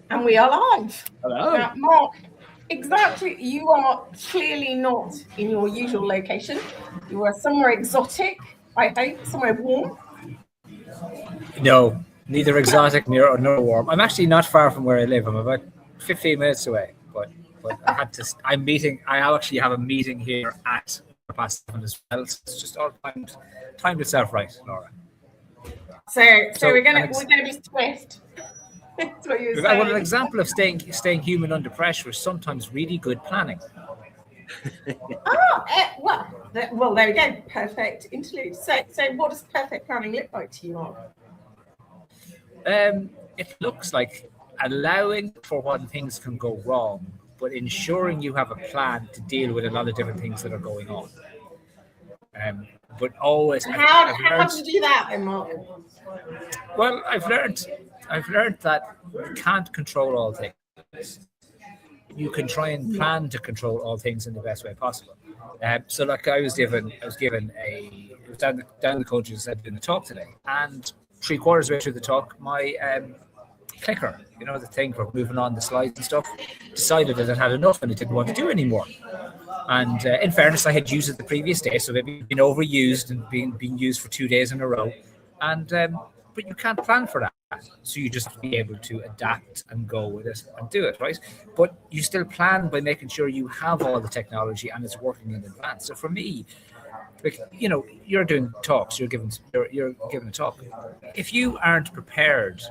And we are live. Hello. Mark, exactly. You are clearly not in your usual location. You are somewhere exotic, I hope, somewhere warm. No, neither exotic nor warm. I'm actually not far from where I live. I'm about 15 minutes away. But I had to. I'm meeting. I actually have a meeting here at 7:15 as well. So it's just all timed itself right, Laura. So we're gonna be swift. That's what you're saying. Well, an example of staying human under pressure is sometimes really good planning. Well, there we go. Perfect interlude. So what does perfect planning look like to you, Mark? It looks like allowing for when things can go wrong, but ensuring you have a plan to deal with a lot of different things that are going on. But always, how do you do that, then, Mark? Well, I've learned that you can't control all things. You can try and plan to control all things in the best way possible. So, like I was given it was down the country as I did in the talk today, and 3/4 way through the talk, my clicker, the thing for moving on the slides and stuff, decided that it had enough and it didn't want to do anymore. And in fairness, I had used it the previous day, so maybe been overused and being used for 2 days in a row. And but you can't plan for that, so you just be able to adapt and go with it and do it, right? But you still plan by making sure you have all the technology and it's working in advance. So for me, like, you're doing talks, you're giving a talk. If you aren't prepared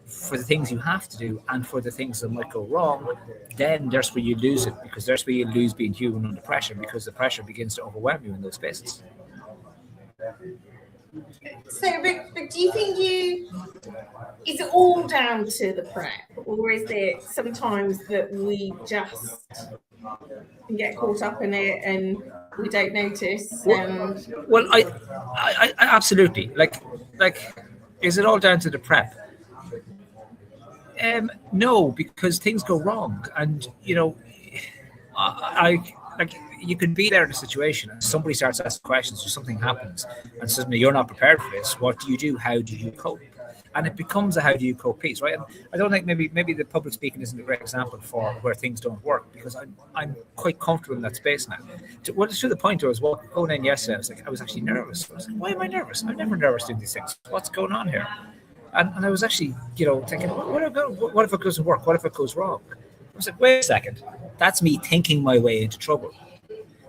for the things you have to do and for the things that might go wrong, then there's where you lose it, because there's where you lose being human under pressure, because the pressure begins to overwhelm you in those spaces. So, but do you think is it all down to the prep, or is it sometimes that we just get caught up in it and we don't notice? Well, I absolutely like. Is it all down to the prep? No, because things go wrong, and you can be there in a situation and somebody starts asking questions or something happens and suddenly you're not prepared for this. What do you do? How do you cope? And it becomes a how do you cope piece, right? And I don't think maybe the public speaking isn't a great example for where things don't work, because I'm quite comfortable in that space now. To the point where I was going in yesterday, I was actually nervous. I was like, why am I nervous? I'm never nervous doing these things. What's going on here? And I was actually, thinking, what if it doesn't work? What if it goes wrong? I was like, wait a second. That's me thinking my way into trouble.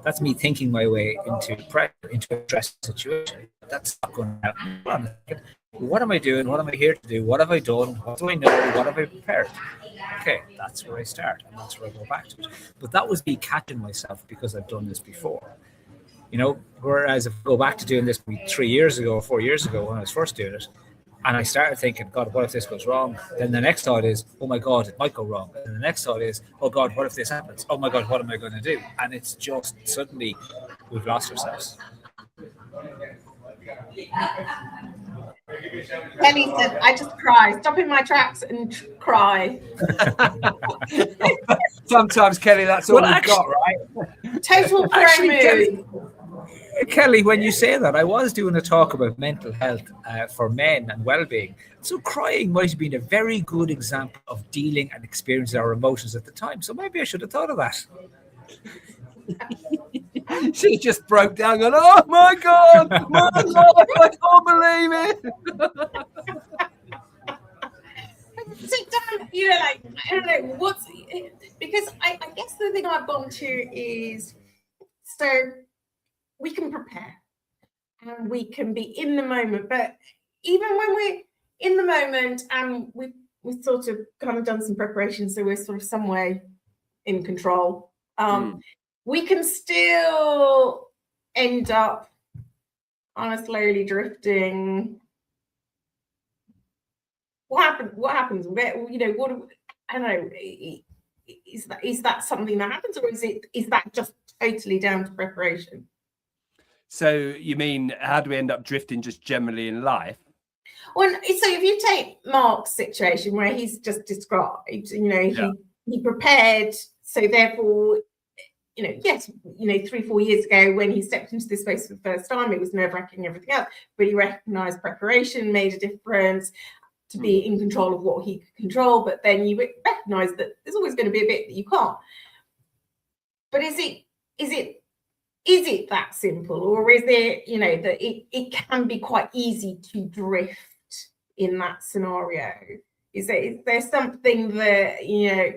That's me thinking my way into pressure, into a stressful situation. That's not going to happen. What am I doing? What am I here to do? What have I done? What do I know? What have I prepared? Okay, that's where I start, and that's where I go back to it. But that was me catching myself because I've done this before. Whereas if I go back to doing this 3 years ago or 4 years ago when I was first doing it, and I started thinking, God, what if this goes wrong? Then the next thought is, oh my God, it might go wrong. And the next thought is, oh God, what if this happens? Oh my God, what am I going to do? And it's just suddenly we've lost ourselves. Kelly said, I just cry. Stop in my tracks and cry. Sometimes, Kelly, that's all we've got, right? Total pro mood. Kelly, when you say that, I was doing a talk about mental health for men and well-being. So crying might have been a very good example of dealing and experiencing our emotions at the time. So maybe I should have thought of that. She just broke down going, oh my God, I can't believe it. Sit down, I don't know, because I guess the thing I've gone to is, so we can prepare and we can be in the moment, but even when we're in the moment and we've sort of kind of done some preparation, so we're sort of some way in control, we can still end up on a slowly drifting. What happens? Where, I don't know. Is that something that happens, or is that just totally down to preparation? So you mean, how do we end up drifting just generally in life? Well, so if you take Mark's situation where he's just described, he prepared, so therefore, yes, 3-4 years ago when he stepped into this space for the first time, it was nerve-wracking, everything else, but he recognised preparation made a difference. to be in control of what he can control, but then you recognize that there's always going to be a bit that you can't. But is it that simple, or is it, you know, that it can be quite easy to drift in that scenario? Is there something that, you know,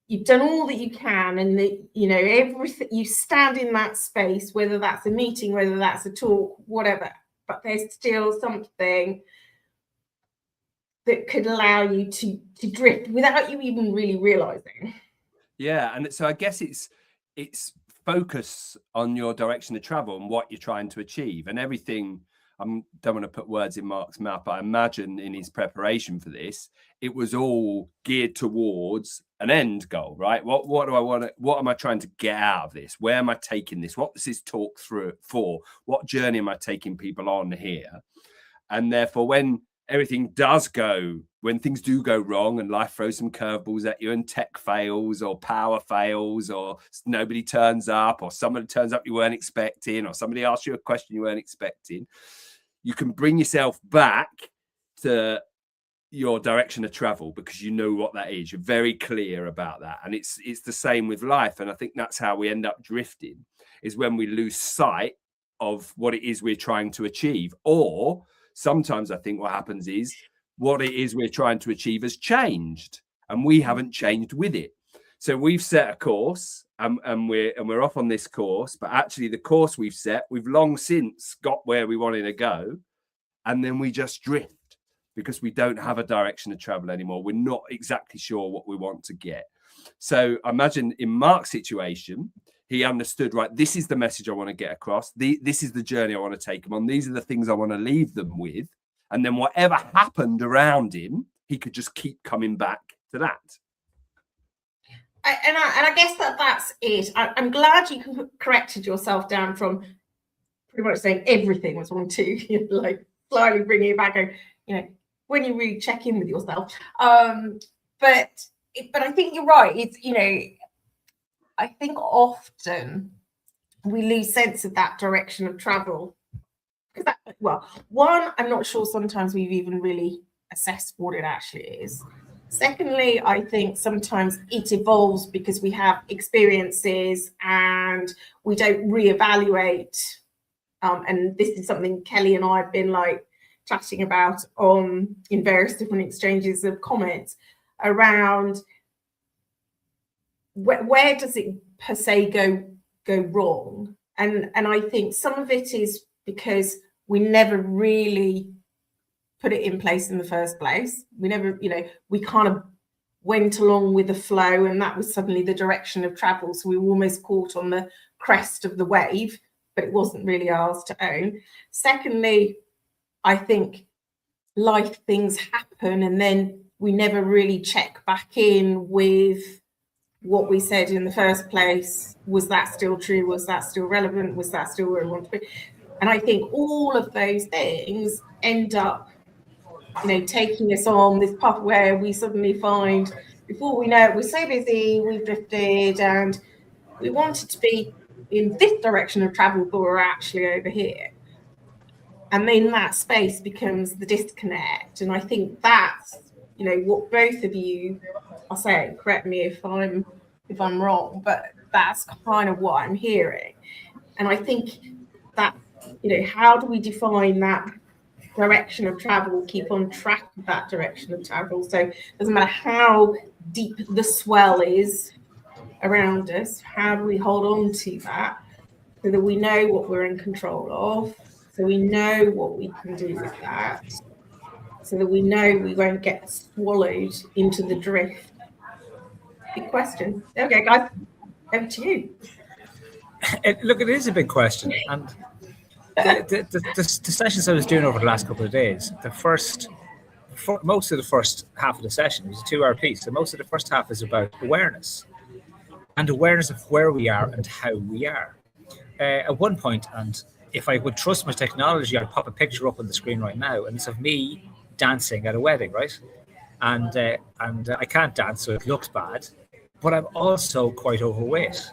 you've done all that you can, and that, you know, everything, you stand in that space, whether that's a meeting, whether that's a talk, whatever, but there's still something that could allow you to drift without you even really realizing? Yeah, and so I guess it's focus on your direction of travel and what you're trying to achieve, and everything. I don't want to put words in Mark's mouth, but I imagine in his preparation for this, it was all geared towards an end goal, right? What do I want to, what am I trying to get out of this? Where am I taking this? What is this talk through for? What journey am I taking people on here? And therefore, when everything does go, when things do go wrong and life throws some curveballs at you and tech fails or power fails or nobody turns up or somebody turns up you weren't expecting or somebody asks you a question you weren't expecting, you can bring yourself back to your direction of travel because you know what that is. You're very clear about that. And it's the same with life. And I think that's how we end up drifting, is when we lose sight of what it is we're trying to achieve. Or sometimes I think what happens is what it is we're trying to achieve has changed and we haven't changed with it. So we've set a course and we're off on this course, but actually the course we've set, we've long since got where we wanted to go. And then we just drift because we don't have a direction of travel anymore. We're not exactly sure what we want to get. So I imagine in Mark's situation, he understood, right, this is the message I want to get across. This is the journey I want to take them on. These are the things I want to leave them with. And then whatever happened around him, he could just keep coming back to that. And I guess that's it. I'm glad you corrected yourself down from pretty much saying everything was wrong too, you know, like slightly bringing it back, and, you know, when you really check in with yourself. But I think you're right. It's, you know, I think often we lose sense of that direction of travel. Because well, one, I'm not sure sometimes we've even really assessed what it actually is. Secondly, I think sometimes it evolves because we have experiences and we don't reevaluate. And this is something Kelly and I have been like chatting about in various different exchanges of comments around where does it per se go wrong. And I think some of it is because we never really put it in place in the first place. We never, you know, we kind of went along with the flow and that was suddenly the direction of travel. So we were almost caught on the crest of the wave, but it wasn't really ours to own. Secondly, I think life things happen and then we never really check back in with what we said in the first place. Was that still true? Was that still relevant? Was that still where we want to be? And I think all of those things end up, you know, taking us on this path where we suddenly find, before we know it, we're so busy, we've drifted, and we wanted to be in this direction of travel, but we're actually over here. And then that space becomes the disconnect. And I think that's, you know, what both of you are saying. Correct me if I'm wrong, but that's kind of what I'm hearing. And I think that, you know, how do we define that direction of travel, keep on track of that direction of travel? So it doesn't matter how deep the swell is around us, how do we hold on to that so that we know what we're in control of, so we know what we can do with that, so that we know we won't get swallowed into the drift? Big question. Okay, guys, over to you. Look, it is a big question. And the sessions I was doing over the last couple of days, most of the first half of the session was a 2-hour piece. So most of the first half is about awareness and awareness of where we are and how we are. At one point, and if I would trust my technology, I'd pop a picture up on the screen right now, and it's of me dancing at a wedding, right? And I can't dance, so it looks bad, but I'm also quite overweight.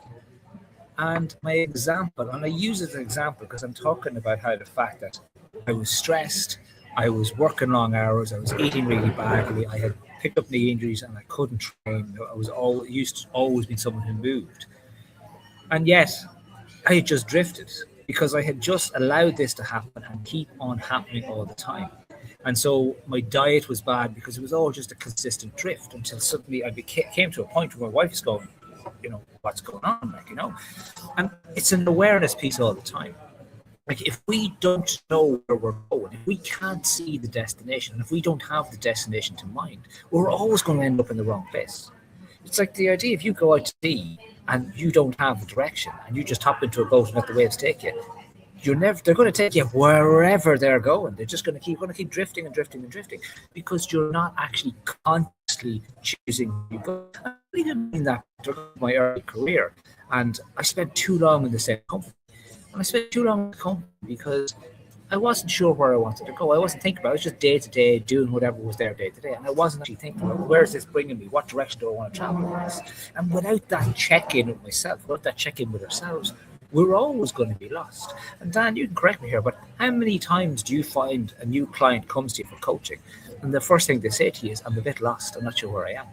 And my example, and I use it as an example because I'm talking about how the fact that I was stressed, I was working long hours. I was eating really badly. I had picked up knee injuries and I couldn't train. I was always been someone who moved. And yet I had just drifted because I had just allowed this to happen and keep on happening all the time. And so my diet was bad because it was all just a consistent drift until suddenly I came to a point where my wife is going, what's going on? And it's an awareness piece all the time. Like, if we don't know where we're going, if we can't see the destination, and if we don't have the destination to mind, we're always going to end up in the wrong place. It's like the idea, if you go out to sea and you don't have the direction and you just hop into a boat and let the waves take you, they're going to take you wherever they're going. They're just going to keep drifting and drifting and drifting because you're not actually consciously choosing where you go. I didn't mean that through my early career, and I spent too long in the same company. And I spent too long in the company because I wasn't sure where I wanted to go. I wasn't thinking about it. I was just day to day doing whatever was there day to day. And I wasn't actually thinking about, where's this bringing me? What direction do I want to travel with this? And without that check-in with myself, without that check-in with ourselves, we're always going to be lost. And Dan, you can correct me here, but how many times do you find a new client comes to you for coaching and the first thing they say to you is, I'm a bit lost, I'm not sure where I am?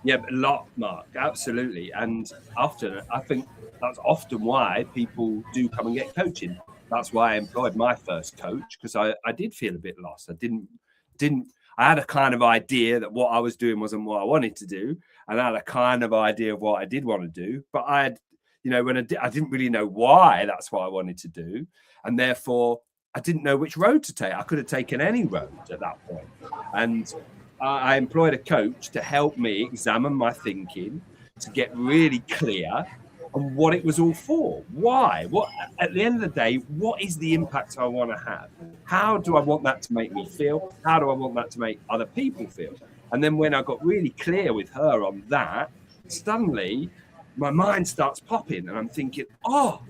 Yeah, a lot, Mark, absolutely. And often, I think that's often why people do come and get coaching. That's why I employed my first coach, because I did feel a bit lost. I had a kind of idea that what I was doing wasn't what I wanted to do, and I had a kind of idea of what I did want to do, but I had, I didn't really know why that's what I wanted to do, and therefore I didn't know which road to take. I could have taken any road at that point, and I employed a coach to help me examine my thinking, to get really clear on what it was all for. Why? What, at the end of the day, what is the impact I want to have? How do I want that to make me feel? How do I want that to make other people feel? And then when I got really clear with her on that, suddenly my mind starts popping and I'm thinking, oh,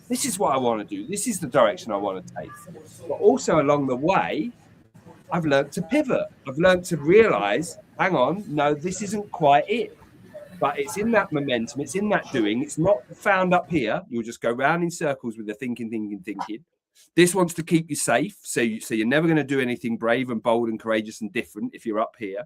this is what I want to do. This is the direction I want to take. But also along the way, I've learned to pivot. I've learned to realize, hang on, no, this isn't quite it. But it's in that momentum. It's in that doing. It's not found up here. You'll just go round in circles with the thinking. This wants to keep you safe. So you're never going to do anything brave and bold and courageous and different if you're up here.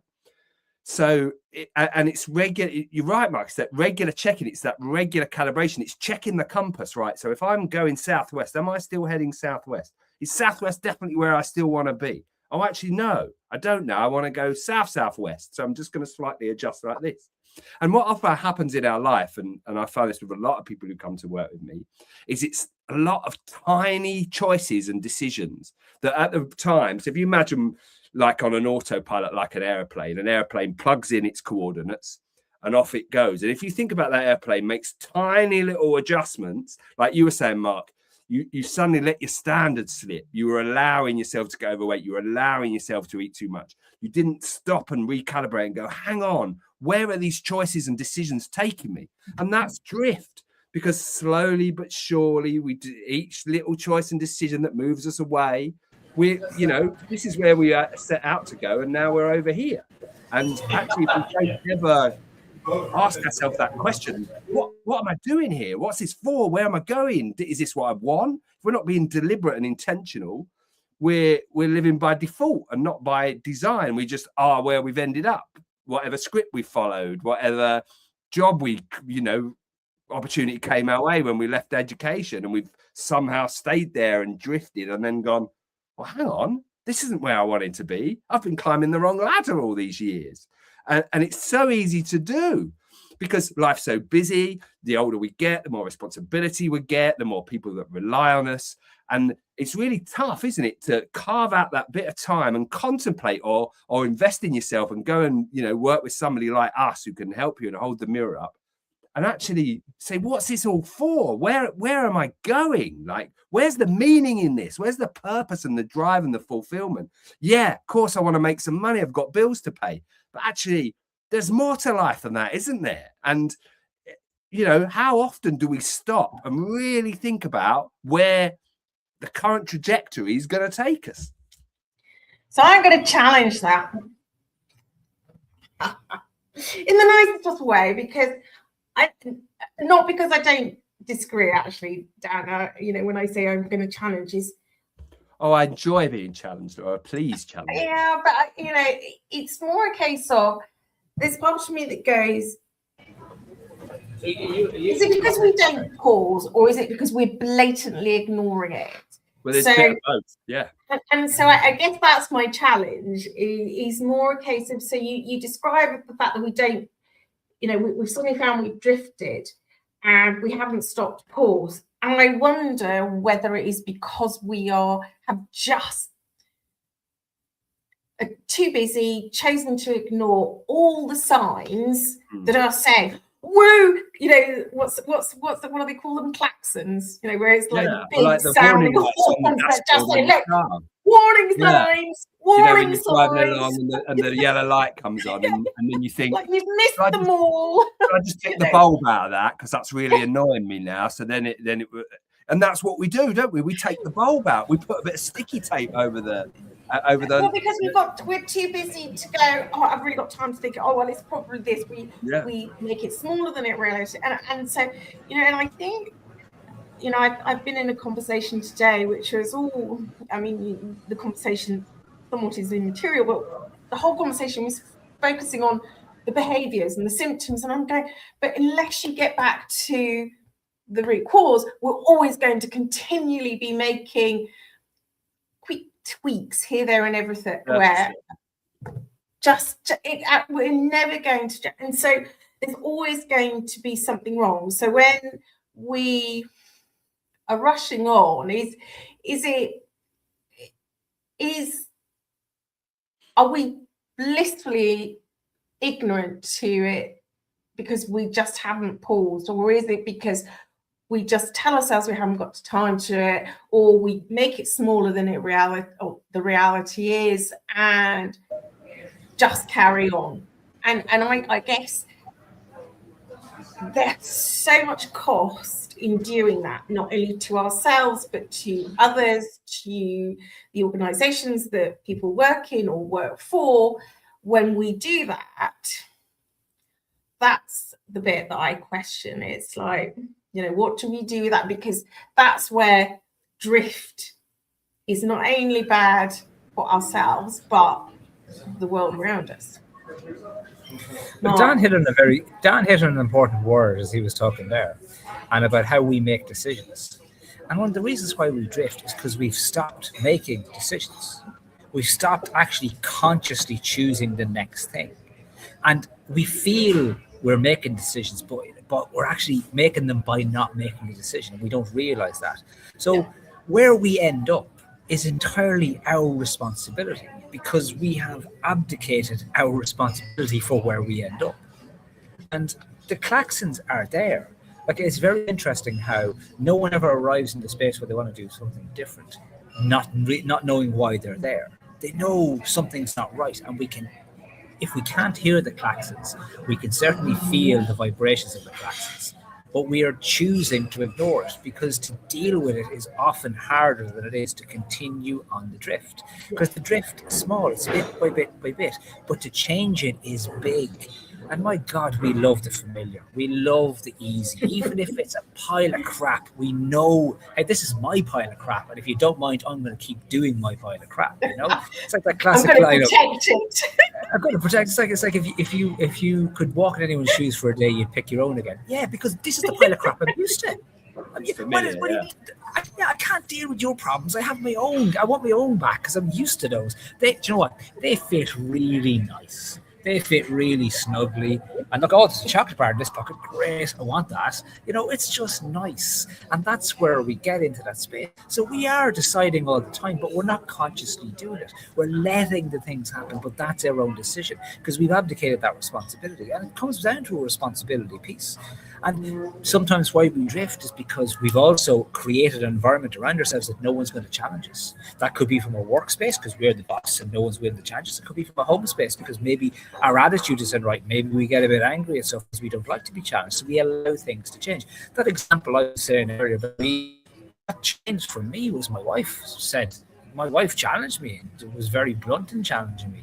So, and it's regular. You're right, Mark. It's that regular checking. It's that regular calibration. It's checking the compass, right? So if I'm going southwest, am I still heading southwest? Is southwest definitely where I still want to be? Oh, actually, no, I don't know. I want to go southwest. So I'm just going to slightly adjust like this. And what often happens in our life, and I find this with a lot of people who come to work with me, is it's a lot of tiny choices and decisions that at the time, so if you imagine like on an autopilot, like an airplane plugs in its coordinates and off it goes. And if you think about that airplane makes tiny little adjustments, like you were saying, Mark, you suddenly let your standards slip. You were allowing yourself to go overweight. You were allowing yourself to eat too much. You didn't stop and recalibrate and go, hang on, where are these choices and decisions taking me? And that's drift, because slowly but surely we do each little choice and decision that moves us away. This is where we set out to go, and now we're over here. And actually, if we don't ever ask ourselves that question, what am I doing here? What's this for? Where am I going? Is this what I want? If we're not being deliberate and intentional, we're living by default and not by design. We just are where we've ended up, whatever script we followed, whatever job opportunity came our way when we left education, and we've somehow stayed there and drifted and then gone, well, hang on, this isn't where I wanted to be. I've been climbing the wrong ladder all these years. And it's so easy to do because life's so busy. The older we get, the more responsibility we get, the more people that rely on us. And it's really tough, isn't it, to carve out that bit of time and contemplate or invest in yourself and go and, work with somebody like us who can help you and hold the mirror up and actually say, what's this all for? Where am I going? Like, where's the meaning in this? Where's the purpose and the drive and the fulfillment? Yeah, of course, I want to make some money. I've got bills to pay. But actually, there's more to life than that, isn't there? And, how often do we stop and really think about where the current trajectory is going to take us? So I'm going to challenge that in the nicest way, because not because I don't disagree, actually, Dan. When I say I'm going to challenge is, oh, I enjoy being challenged, or please challenge me. Yeah, but it's more a case of there's part of me that goes, is it because we don't pause, or is it because we're blatantly ignoring it? Well, there's a bit of both, yeah. And so I guess that's my challenge, is more a case of, so you describe the fact that we don't, we've suddenly found we've drifted and we haven't stopped pause. And I wonder whether it is because we have just too busy, chosen to ignore all the signs that are saying, woo, what do they call them? Klaxons, where it's like big sounding horns that just say, look, warning signs, warning signs. Driving along and the yellow light comes on, and then you think, like, you've missed them all. I just take the bulb out of that because that's really annoying me now. So then it and that's what we do, don't we? We take the bulb out. We put a bit of sticky tape over the. Well, because we're too busy to go, oh, I've really got time to think, oh, well, it's probably this. We make it smaller than it really is. And so, and I think, I've been in a conversation today, which was the conversation somewhat is immaterial, but the whole conversation was focusing on the behaviors and the symptoms. And I'm going, but unless you get back to the root cause, we're always going to continually be making quick tweaks here, there, and everything. Where we're never going to, and so there's always going to be something wrong. So when we are rushing on, are we blissfully ignorant to it because we just haven't paused, or is it because we just tell ourselves we haven't got time to it, or we make it smaller than the reality is, and just carry on? And I guess there's so much cost in doing that, not only to ourselves, but to others, to the organizations that people work in or work for. When we do that, that's the bit that I question. It's like, what do we do with that? Because that's where drift is not only bad for ourselves, but the world around us. But Dan hit on an important word as he was talking there, and about how we make decisions. And one of the reasons why we drift is because we've stopped making decisions. We've stopped actually consciously choosing the next thing. And we feel we're making decisions, but we're actually making them by not making a decision. We don't realize that. So where we end up is entirely our responsibility, because we have abdicated our responsibility for where we end up. And the klaxons are there. Like, it's very interesting how no one ever arrives in the space where they want to do something different, not knowing why they're there. They know something's not right, and if we can't hear the klaxons, we can certainly feel the vibrations of the klaxons. But we are choosing to ignore it, because to deal with it is often harder than it is to continue on the drift. Because the drift is small, it's bit by bit by bit, but to change it is big. And my God, we love the familiar. We love the easy. Even if it's a pile of crap, we know, hey, this is my pile of crap. And if you don't mind, I'm going to keep doing my pile of crap. It's like that classic line of, I'm going to protect. It's like if you could walk in anyone's shoes for a day, you'd pick your own again. Yeah, because this is the pile of crap I'm used to. I can't deal with your problems. I have my own. I want my own back because I'm used to those. Do you know what? They fit really nice. They fit really snugly. And look, oh, there's a chocolate bar in this pocket. Great, I want that. It's just nice. And that's where we get into that space. So we are deciding all the time, but we're not consciously doing it. We're letting the things happen, but that's our own decision, because we've abdicated that responsibility. And it comes down to a responsibility piece. And sometimes why we drift is because we've also created an environment around ourselves that no one's going to challenge us. That could be from a workspace because we're the boss and no one's willing to challenge us. It could be from a home space because maybe our attitude isn't right. Maybe we get a bit angry at stuff because we don't like to be challenged. So we allow things to change. That example I was saying earlier about me, that changed for me was my wife said. My wife challenged me. It was very blunt in challenging me.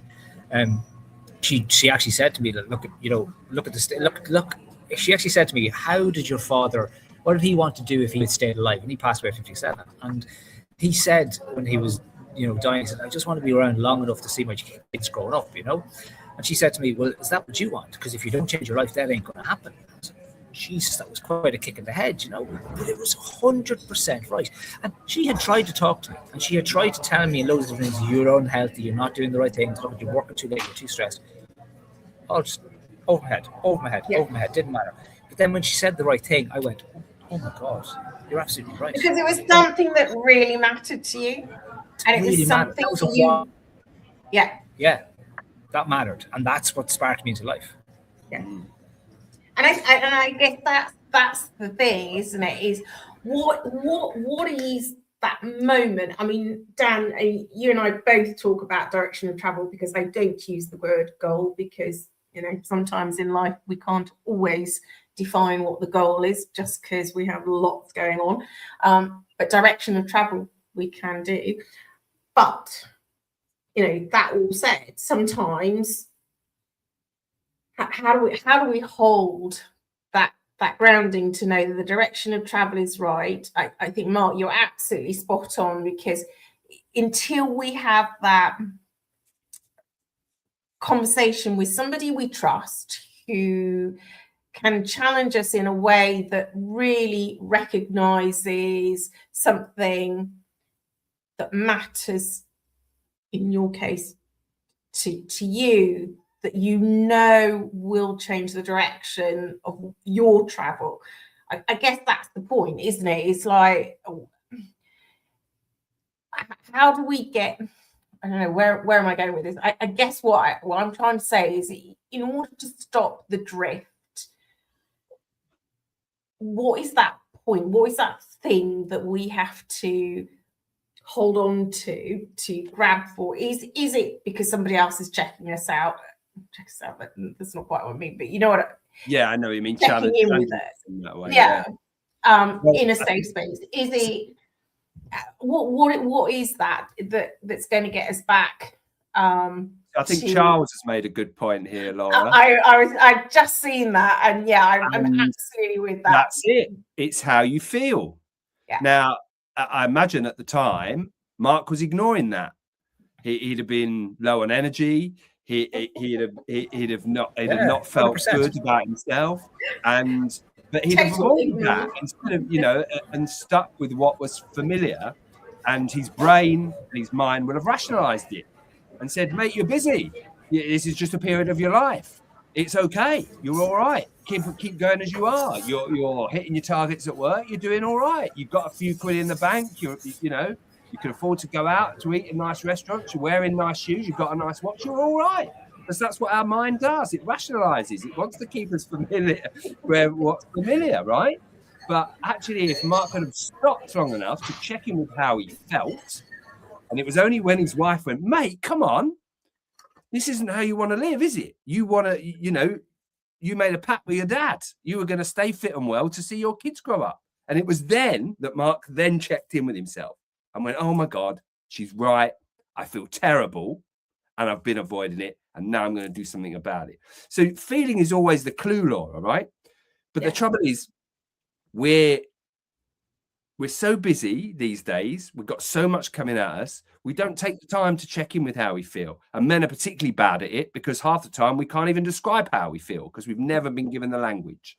She actually said to me that look at this. She actually said to me, what did he want to do if he had stayed alive? And he passed away at 57. And he said when he was dying. I said, I just want to be around long enough to see my kids growing up, And she said to me, well, is that what you want? Because if you don't change your life, that ain't going to happen. I said, Jesus, that was quite a kick in the head, but it was 100% right. And she had tried to talk to me, and she had tried to tell me in loads of different things, you're unhealthy, you're not doing the right things, you're working too late, you're too stressed. Oh, just over my head, didn't matter. But then when she said the right thing, I went, oh my God, you're absolutely right. Because it was something that really mattered to you. And it was something that you... Yeah, that mattered. And that's what sparked me into life. Yeah. And I guess that's the thing, isn't it? Is what is that moment? I mean, Dan, you and I both talk about direction of travel, because I don't use the word goal, because sometimes in life we can't always define what the goal is, just because we have lots going on. But direction of travel we can do. But that all said, sometimes how do we hold that grounding to know that the direction of travel is right? I think, Mark, you're absolutely spot on, because until we have that conversation with somebody we trust who can challenge us in a way that really recognizes something that matters, in your case, to you, that will change the direction of your travel. I guess that's the point, isn't it? It's like, how do we get, I don't know, where am I going with this? I guess what I'm trying to say is, in order to stop the drift, what is that point? What is that thing that we have to hold on to grab for? Is it because somebody else is checking us out? But that's not quite what I mean, but you know what? Yeah, I know what you mean. Checking in with it. In that way, yeah. In a safe space. Is it what is that's going to get us back? I think Charles has made a good point here, Laura. I've just seen that, and I'm absolutely with that. That's it. It's how you feel. Yeah. Now, I imagine at the time, Mark was ignoring that. He'd have been low on energy. He'd have not felt 100%. good about himself, but he'd have avoided that instead of and stuck with what was familiar, and his brain and his mind would have rationalized it and said, mate, you're busy. This is just a period of your life. It's okay. You're all right. Keep going as you are. You're hitting your targets at work. You're doing all right. You've got a few quid in the bank. You can afford to go out to eat in nice restaurants. You're wearing nice shoes. You've got a nice watch. You're all right. Because that's what our mind does. It rationalizes. It wants to keep us familiar where what's familiar, right? But actually, if Mark could have stopped long enough to check in with how he felt, and it was only when his wife went, mate, come on, this isn't how you want to live, is it? You want to, you made a pact with your dad. You were going to stay fit and well to see your kids grow up. And it was then that Mark then checked in with himself and went, oh my God, she's right. I feel terrible and I've been avoiding it. And now I'm going to do something about it. So feeling is always the clue, Laura, right? But the trouble is, we're so busy these days. We've got so much coming at us. We don't take the time to check in with how we feel. And men are particularly bad at it because half the time we can't even describe how we feel because we've never been given the language.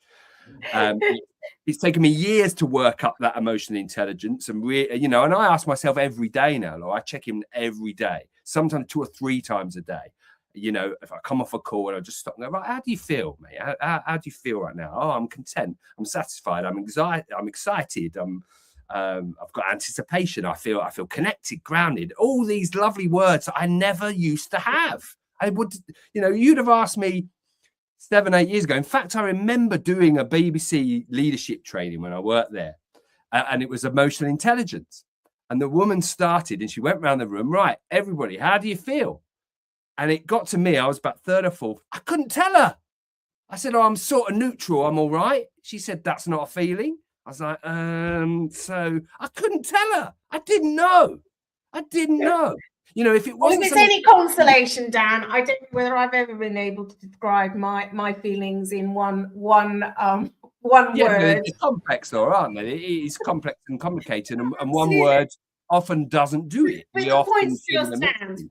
It's taken me years to work up that emotional intelligence. And, and I ask myself every day now, Laura, I check in every day, sometimes 2 or 3 times a day. If I come off a call and I just stop and go, right, how do you feel, mate? How do you feel right now? Oh, I'm content. I'm satisfied. I'm excited. I've got anticipation. I feel connected, grounded. All these lovely words that I never used to have. I would, you'd have asked me 7, 8 years ago. In fact, I remember doing a BBC leadership training when I worked there, and it was emotional intelligence. And the woman started, and she went around the room. Right, everybody, how do you feel? And it got to me. I was about 3rd or 4th. I couldn't tell her. I said, "Oh, I'm sort of neutral. I'm all right." She said, "That's not a feeling." I was like, so I couldn't tell her. I didn't know. If it wasn't. If it's any consolation, Dan, I don't know whether I've ever been able to describe my feelings in one word. It's complex, though, aren't they? It is complex and complicated, and one word often doesn't do it. But We the often point still feel the stands.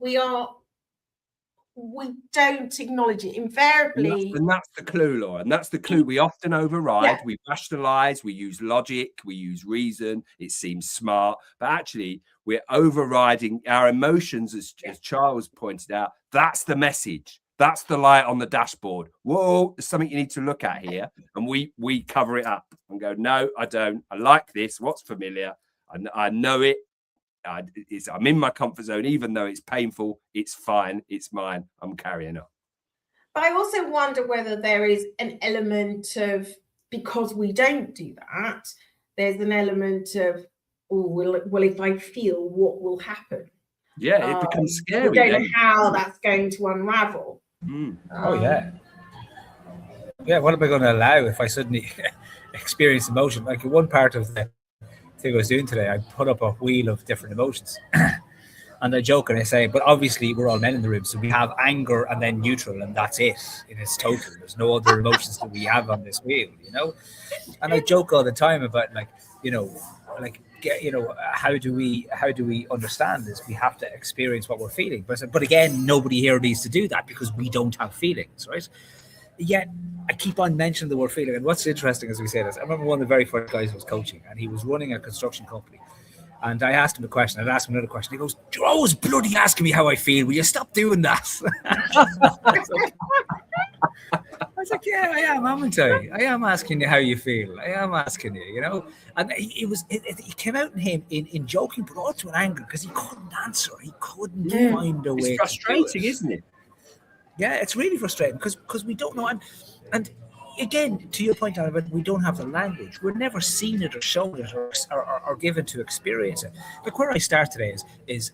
We don't acknowledge it. Invariably, and that's the clue, Laura. And that's the clue. We often override, Yeah. we rationalize, we use logic, we use reason. It seems smart, but actually, we're overriding our emotions, as Charles pointed out. That's the message. That's the light on the dashboard. Whoa, there's something you need to look at here. And we cover it up and go, no, I don't. I like this. What's familiar? I know it. I'm in my comfort zone, even though it's painful. It's fine. It's mine. I'm carrying on. But I also wonder whether there is an element of, because we don't do that, there's an element of, oh, well, if I feel, what will happen? Yeah, it becomes scary. We don't know how that's going to unravel. Oh, yeah. Yeah, what am I going to allow if I suddenly experience emotion? Like one part of the thing I was doing today, I put up a wheel of different emotions. And I joke and I say, but obviously we're all men in the room, so we have anger and then neutral, and that's it in its total. There's no other emotions that we have on this wheel, you know? And I joke all the time about, like, you know, how do we understand this? We have to experience what we're feeling. But again, nobody here needs to do that because we don't have feelings, right? Yet I keep on mentioning the word feeling. And what's interesting as we say this, I remember one of the very first guys I was coaching, and he was running a construction company. And I asked him a question. I'd ask him another question. He goes, "You're always bloody asking me how I feel. Will you stop doing that?" I was like, "Yeah, I am, haven't I? I am asking you how you feel. I am asking you, you know." And it came out in him in joking, but also in anger, because he couldn't answer. He couldn't find a way. It's frustrating, isn't it? Yeah, it's really frustrating because we don't know. And again, to your point, Alan, we don't have the language. We're never seen it or shown it or given to experience it. Like where I start today is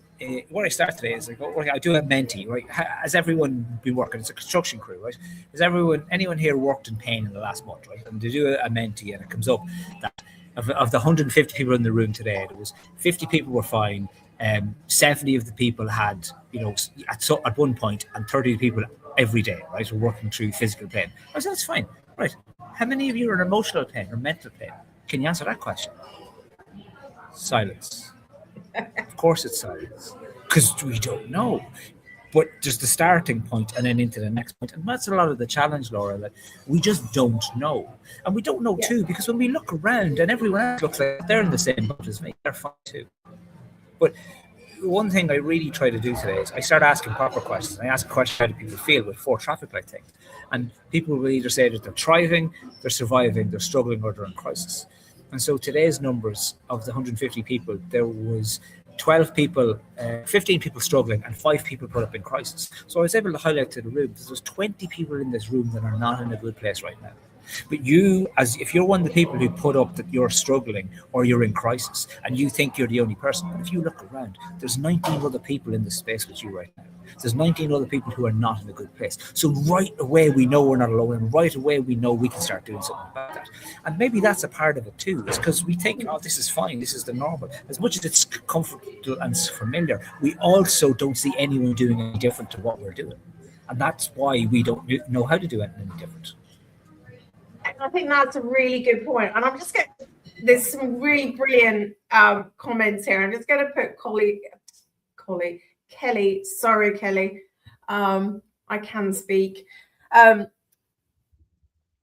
like, I do a Menti, right? Has everyone been working? It's a construction crew, right? Has anyone here worked in pain in the last month, right? And they do a Menti, and it comes up that of the 150 people in the room today, there was 50 people were fine. 70 of the people had, you know, at one point, and 30 people every day, right? We're working through physical pain. I said, that's fine. Right. How many of you are in emotional pain or mental pain? Can you answer that question? Silence. Of course it's silence. Because we don't know. But just the starting point and then into the next point. And that's a lot of the challenge, Laura, that we just don't know. And we don't know too, because when we look around and everyone else looks like they're in the same boat as me, they're fine too. But one thing I really try to do today is I start asking proper questions. I ask a question, how do people feel with 4 traffic light things? And people will either say that they're thriving, they're surviving, they're struggling, or they're in crisis. And so today's numbers of the 150 people, there was 12 people, 15 people struggling, and 5 people put up in crisis. So I was able to highlight to the room that there's 20 people in this room that are not in a good place right now. But you, if you're one of the people who put up that you're struggling or you're in crisis and you think you're the only person, but if you look around, there's 19 other people in the space with you right now. There's 19 other people who are not in a good place. So right away, we know we're not alone, and right away, we know we can start doing something about that. And maybe that's a part of it too, is because we think, oh, this is fine, this is the normal. As much as it's comfortable and familiar, we also don't see anyone doing any different to what we're doing. And that's why we don't know how to do anything different. I think that's a really good point. And I'm just going to, there's some really brilliant comments here. I'm just going to put Kelly, sorry, Kelly. I can speak.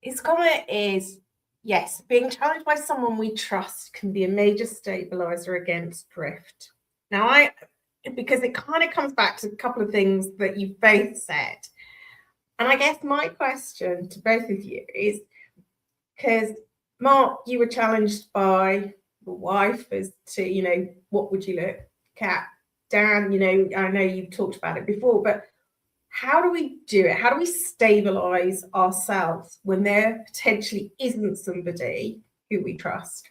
His comment is, yes, being challenged by someone we trust can be a major stabilizer against drift. Now, because it kind of comes back to a couple of things that you've both said. And I guess my question to both of you is, because Mark, you were challenged by your wife as to, you know, what would you look at? Dan, you know, I know you've talked about it before, but how do we do it? How do we stabilize ourselves when there potentially isn't somebody who we trust?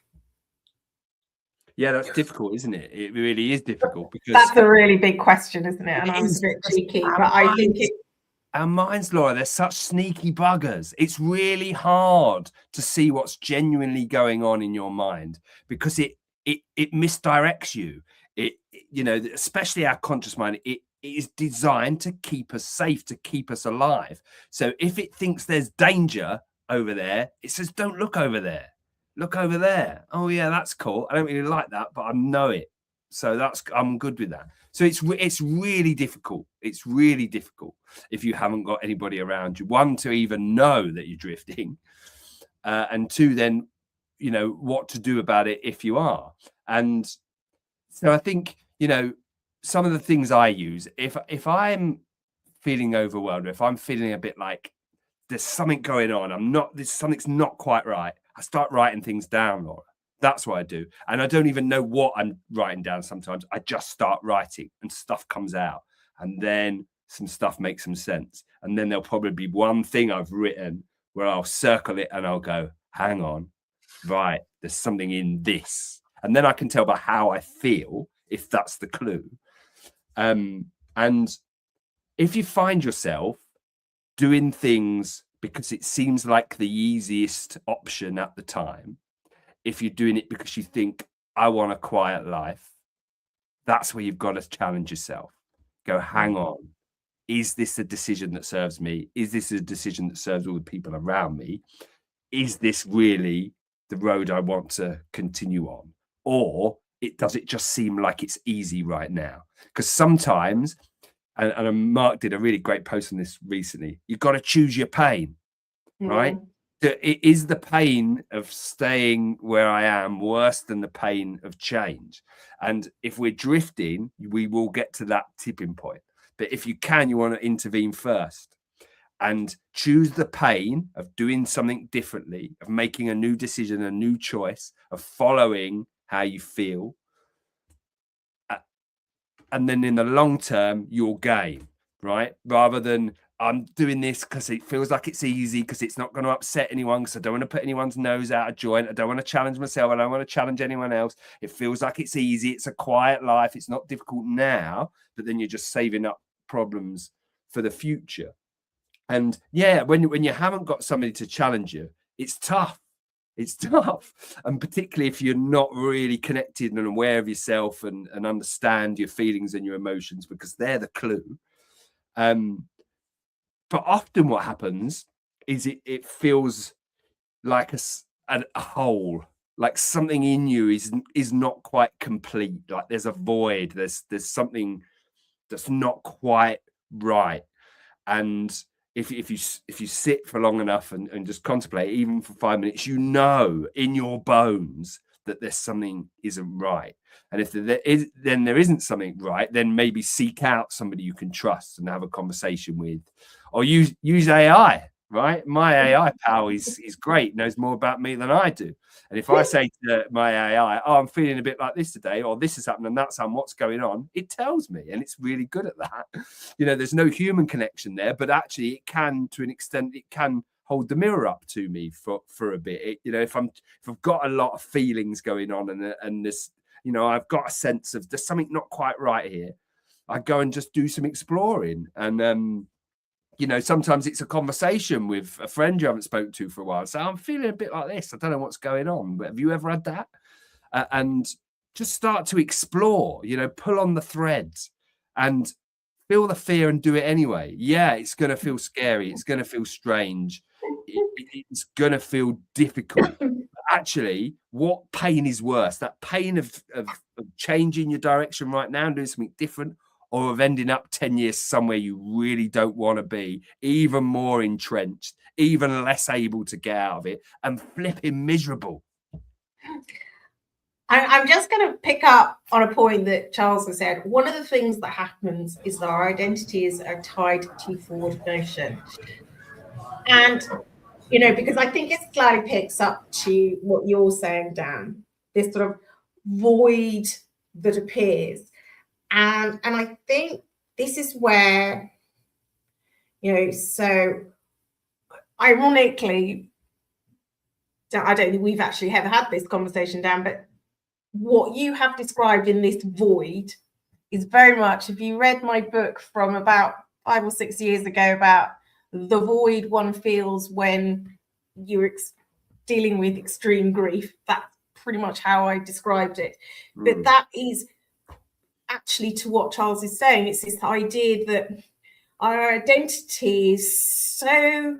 Yeah, that's difficult, isn't it? It really is difficult, because that's a really big question, isn't it? And I'm a bit cheeky, but I think our minds, Laura, they're such sneaky buggers. It's really hard to see what's genuinely going on in your mind, because it misdirects you. It, you know, especially our conscious mind, it is designed to keep us safe, to keep us alive. So if it thinks there's danger over there, it says, don't look over there. Look over there. Oh yeah, that's cool. I don't really like that, but I know it. So I'm good with that. So it's really difficult. It's really difficult if you haven't got anybody around you. One, to even know that you're drifting, and two, then what to do about it if you are. And so I think some of the things I use, if I'm feeling overwhelmed, if I'm feeling a bit like there's something going on, something's not quite right, I start writing things down, Laura. That's what I do. And I don't even know what I'm writing down sometimes. I just start writing and stuff comes out. And then some stuff makes some sense. And then there'll probably be one thing I've written where I'll circle it and I'll go, hang on, right, there's something in this. And then I can tell by how I feel if that's the clue. And if you find yourself doing things because it seems like the easiest option at the time, if you're doing it because you think, I want a quiet life, that's where you've got to challenge yourself. Go, hang on. Is this a decision that serves me? Is this a decision that serves all the people around me? Is this really the road I want to continue on? Or does it just seem like it's easy right now? Because sometimes, and Mark did a really great post on this recently, you've got to choose your pain, right? Is the pain of staying where I am worse than the pain of change? And if we're drifting, we will get to that tipping point. But if you can, you want to intervene first and choose the pain of doing something differently, of making a new decision, a new choice, of following how you feel. And then in the long term, you'll gain, right? Rather than I'm doing this because it feels like it's easy, because it's not going to upset anyone, because I don't want to put anyone's nose out of joint. I don't want to challenge myself. I don't want to challenge anyone else. It feels like it's easy. It's a quiet life. It's not difficult now, but then you're just saving up problems for the future. And yeah, when you haven't got somebody to challenge you, it's tough. It's tough. And particularly if you're not really connected and aware of yourself and understand your feelings and your emotions, because they're the clue. But often what happens is it feels like a hole, like something in you is not quite complete. Like there's a void. There's something that's not quite right. And if you sit for long enough and just contemplate, even for 5 minutes, in your bones that there's something isn't right. And if there isn't something right, then maybe seek out somebody you can trust and have a conversation with, or use AI, right? My AI pal is great, knows more about me than I do. And if I say to my AI, oh, I'm feeling a bit like this today, or this has happened and that's happened, what's going on? It tells me, and it's really good at that. There's no human connection there, but actually it can, to an extent, it can hold the mirror up to me for a bit. If I've got a lot of feelings going on and this, I've got a sense of there's something not quite right here, I go and just do some exploring. And sometimes it's a conversation with a friend you haven't spoken to for a while. So I'm feeling a bit like this. I don't know what's going on. But have you ever had that? And just start to explore, pull on the threads and feel the fear and do it anyway. Yeah, it's going to feel scary. It's going to feel strange. It's going to feel difficult. Actually, what pain is worse? That pain of changing your direction right now and doing something different, or of ending up 10 years somewhere you really don't want to be, even more entrenched, even less able to get out of it, and flipping miserable. I'm just going to pick up on a point that Charles has said. One of the things that happens is that our identities are tied to forward motion. And, because I think it slightly picks up to what you're saying, Dan, this sort of void that appears. And I think this is where, so ironically, I don't think we've actually ever had this conversation, Dan, but what you have described in this void is very much, if you read my book from about 5 or 6 years ago about the void one feels when you're dealing with extreme grief, that's pretty much how I described it. But that is actually to what Charles is saying. It's this idea that our identity is so,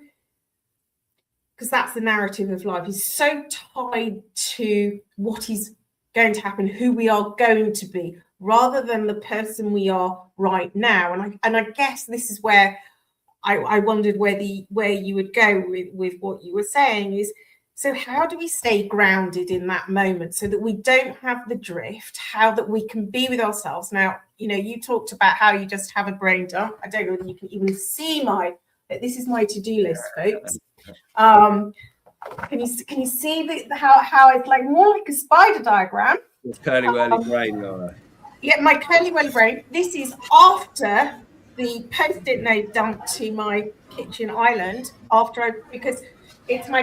because that's the narrative of life, is so tied to what is going to happen, who we are going to be, rather than the person we are right now. And I guess this is where I wondered where you would go with what you were saying is, so how do we stay grounded in that moment so that we don't have the drift, how that we can be with ourselves? Now, you talked about how you just have a brain dump. I don't know whether you can even see this is my to-do list, folks. Can you see how it's like more like a spider diagram? It's curly whirly brain, Laura. Yeah, my curly whirly brain. This is after the post-it note dumped to my kitchen island because it's so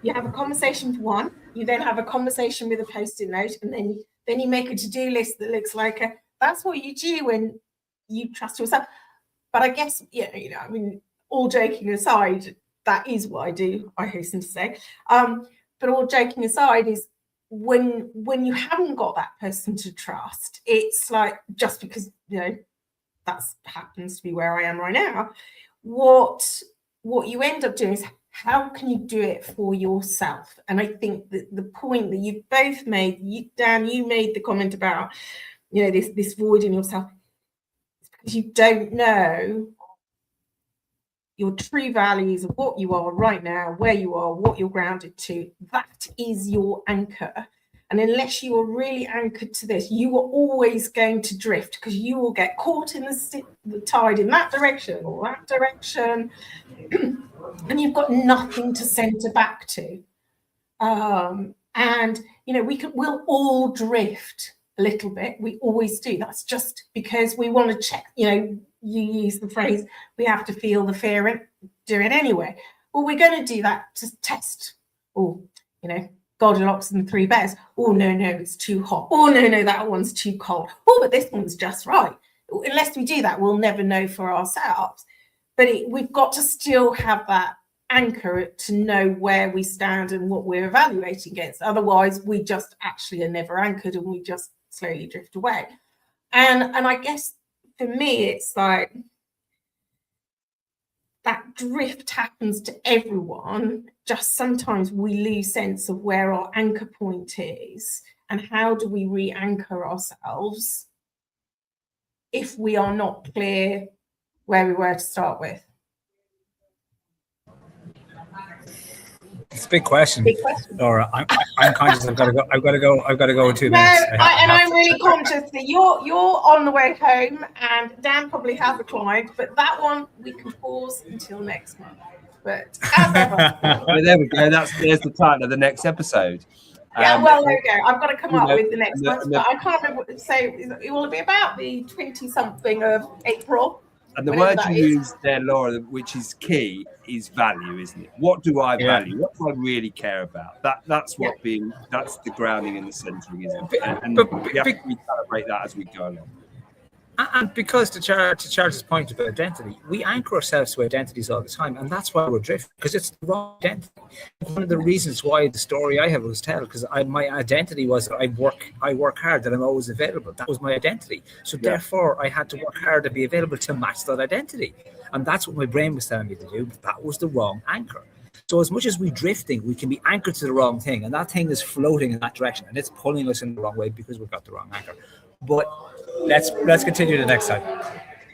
you have a conversation with one, you then have a conversation with a post-it note, and then you make a to-do list that looks like that's what you do when you trust yourself. But I guess, I mean, all joking aside, that is what I do, I hasten to say. But all joking aside is when you haven't got that person to trust, it's like, just because, that happens to be where I am right now, what you end up doing is, how can you do it for yourself? And I think that the point that you both made, Dan, you made the comment about, this void in yourself, it's because you don't know your true values of what you are right now, where you are, what you're grounded to. That is your anchor. And unless you are really anchored to this, you are always going to drift, because you will get caught in the tide in that direction or that direction, and you've got nothing to center back to. And we'll all drift a little bit. We always do. That's just because we want to check. You use the phrase, we have to feel the fear and do it anyway. Well, we're going to do that to test. Goldilocks and the Three Bears. Oh, no, it's too hot. Oh, no, that one's too cold. Oh, but this one's just right. Unless we do that, we'll never know for ourselves. But we've got to still have that anchor to know where we stand and what we're evaluating against. Otherwise, we just actually are never anchored, and we just slowly drift away. And I guess for me, it's like that drift happens to everyone. Just sometimes we lose sense of where our anchor point is, and how do we re-anchor ourselves if we are not clear where we were to start with. It's a big question. Laura. I'm conscious. I've got to go in 2 minutes. I'm really conscious that you're on the way home, and Dan probably has a client, but that one we can pause until next month. But as ever. Well, there we go. There's the title of the next episode. Yeah, well, there we go. I've got to come up with the next one, but I can't remember. So it will be about the 20-something of April. And the word you used there, Laura, which is key, is value, isn't it? What do I value? What do I really care about? That's the grounding and the centering, isn't it? And we have to recalibrate that as we go along. And because to Charles's point about identity, we anchor ourselves to identities all the time, and that's why we're drifting, because it's the wrong identity. One of the reasons why the story I have was tell, because my identity was that I work hard, that I'm always available. That was my identity. So therefore, I had to work hard to be available to match that identity, and that's what my brain was telling me to do. But that was the wrong anchor. So as much as we're drifting, we can be anchored to the wrong thing, and that thing is floating in that direction, and it's pulling us in the wrong way because we've got the wrong anchor. But let's continue the next time.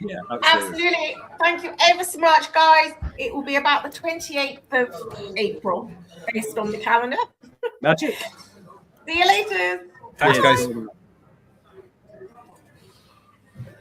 Yeah, absolutely. Thank you ever so much, guys. It will be about the 28th of April, based on the calendar. Magic. See you later. Thanks, guys.